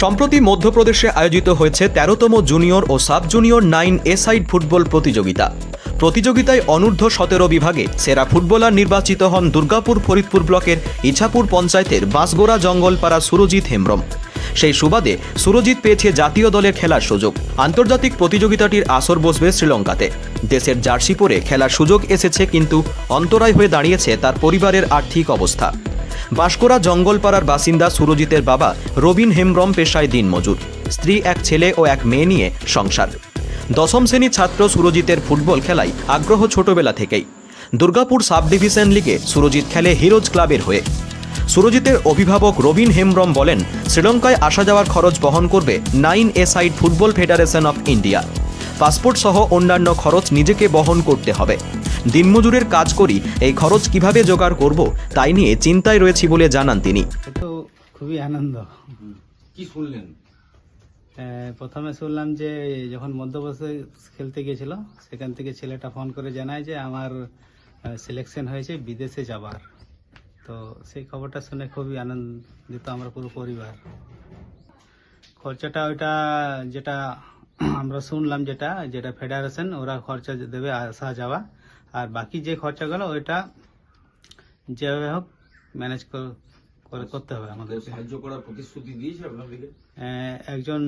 সম্প্রতি মধ্যপ্রদেশে আয়োজিত হয়েছে ১৩তম জুনিয়র ও সাব জুনিয়র 9 এ-সাইড ফুটবল প্রতিযোগিতা। প্রতিযোগিতায় অনূর্ধ্ব ১৭ বিভাগে সেরা ফুটবলার নির্বাচিত হন দুর্গাপুর ফরিদপুর ব্লকের ইছাপুর পঞ্চায়েতের বাঁশগোড়া জঙ্গলপাড়া সুরজিৎ হেমব্রম। সেই সুবাদে সুরজিৎ পেয়েছে জাতীয় দলে খেলার সুযোগ। আন্তর্জাতিক প্রতিযোগিতাটির আসর বসবে শ্রীলঙ্কাতে। দেশের জার্সি পরে খেলার সুযোগ এসেছে, কিন্তু অন্তরায় হয়ে দাঁড়িয়েছে তার পরিবারের আর্থিক অবস্থা। বাঁশগোড়া জঙ্গলপাড়ার বাসিন্দা সুরজিতের বাবা রবিন হেমব্রম পেশায় দিনমজুর, স্ত্রী, এক ছেলে ও এক মেয়ে নিয়ে সংসার। দশম শ্রেণীর ছাত্র সুরজিতের ফুটবল খেলায় আগ্রহ ছোটবেলা থেকেই। দুর্গাপুর সাব ডিভিশন লিগে সুরজিৎ খেলে হিরোজ ক্লাবের হয়ে। সুরজিতের অভিভাবক রবিন হেমব্রম বলেন, শ্রীলঙ্কায় আসা যাওয়ার খরচ বহন করবে 9 a side football federation of India. Passport সহ অন্যান্য খরচ নিজেকে বহন করতে হবে। দিনমজুরের কাজ করি, এই খরচ কিভাবে জোগাড় করব তাই নিয়ে চিন্তায় রয়েছি বলে জানান তিনি। তো খুবই আনন্দ। কি শুনলেন? প্রথমে শুনলাম যে যখন মধ্যপ্রদেশে খেলতে গিয়েছিল, সেখান থেকে ছেলেটা ফোন করে জানায় যে আমার সিলেকশন হয়েছে বিদেশে যাবার। তো সেই খবরটা শুনে খুবই আনন্দিত আমরা পুরো পরিবার। খরচাটা ওইটা যেটা আমরা শুনলাম, যেটা ফেডারেশন ওরা খরচা দেবে আসা যাওয়া, আর বাকি যে খরচাগুলো ওইটা যেভাবে হোক ম্যানেজ করতে হবে আমাদের। সাহায্য করার প্রতিশ্রুতি দিয়েছে আপনাদেরকে? একজন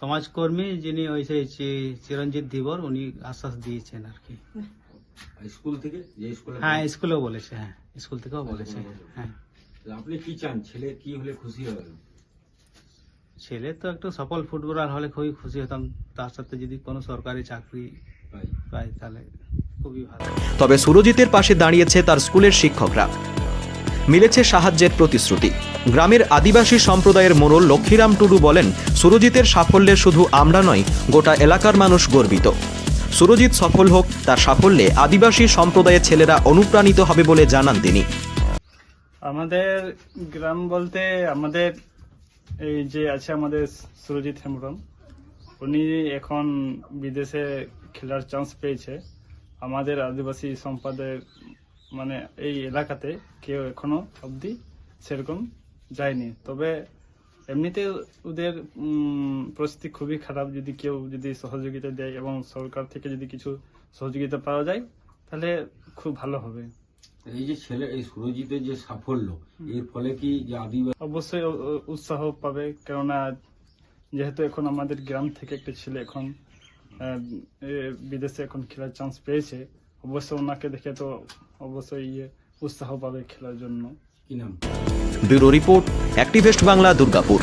সমাজকর্মী যিনি ওই সেই চিরঞ্জিত ধীবর, উনি আশ্বাস দিয়েছেন আর কি। স্কুল থেকে? যে স্কুলে? হ্যাঁ, স্কুলেও বলেছে। হ্যাঁ, স্কুল থেকেও বলেছে। হ্যাঁ। আপনি কি চান, ছেলে কি হলে খুশি হবেন? ছেলে তো একটু সফল ফুটবলার হলে খুবই খুশি হতাম। তার সাথে যদি কোনো সরকারি চাকরি পাই তাহলে খুবই ভালো। তবে সুরজিতের পাশে দাঁড়িয়েছে তার স্কুলের শিক্ষকরা। মিলেছে সাহায্যের প্রতিশ্রুতি। গ্রামের আদিবাসী সম্প্রদায়ের মোড়ল লক্ষ্মীরাম টুডু বলেন, সুরজিতের সাফল্যে শুধু আমরা নয়, গোটা এলাকার মানুষ গর্বিত। সুরজিৎ সফল হোক, তার সাফল্যে আদিবাসী সম্প্রদায়ের ছেলেরা অনুপ্রাণিত হবে বলে জানান তিনি। আমাদের গ্রাম বলতে আমাদের এই যে আছে আমাদের সুরজিৎ হেমব্রম, উনি এখন বিদেশে খেলার চান্স পেয়েছে। আমাদের আদিবাসী সম্প্রদায়ের মানে এই এলাকাতে কেউ এখনো অবধি সেরকম যায়নি। তবে এমনিতে ওদের পরিস্থিতি খুবই খারাপ। যদি সহযোগিতা দেয় এবং সরকার থেকে যদি কিছু সহযোগিতা পাওয়া যায় তাহলে খুব ভালো হবে। এই যে ছেলে, এই সুরজিতের যে সাফল্য, এর ফলে কি যে আদিবাসী অবশ্যই উৎসাহ পাবে, কেননা যেহেতু এখন আমাদের গ্রাম থেকে একটা ছেলে এখন বিদেশে এখন খেলার চান্স পেয়েছে, অবশ্যই ওনাকে দেখে তো অবশ্যই উৎসাহ পাবে খেলার জন্য। কি নাম? Bureau report, activist Bangla, Durgapur.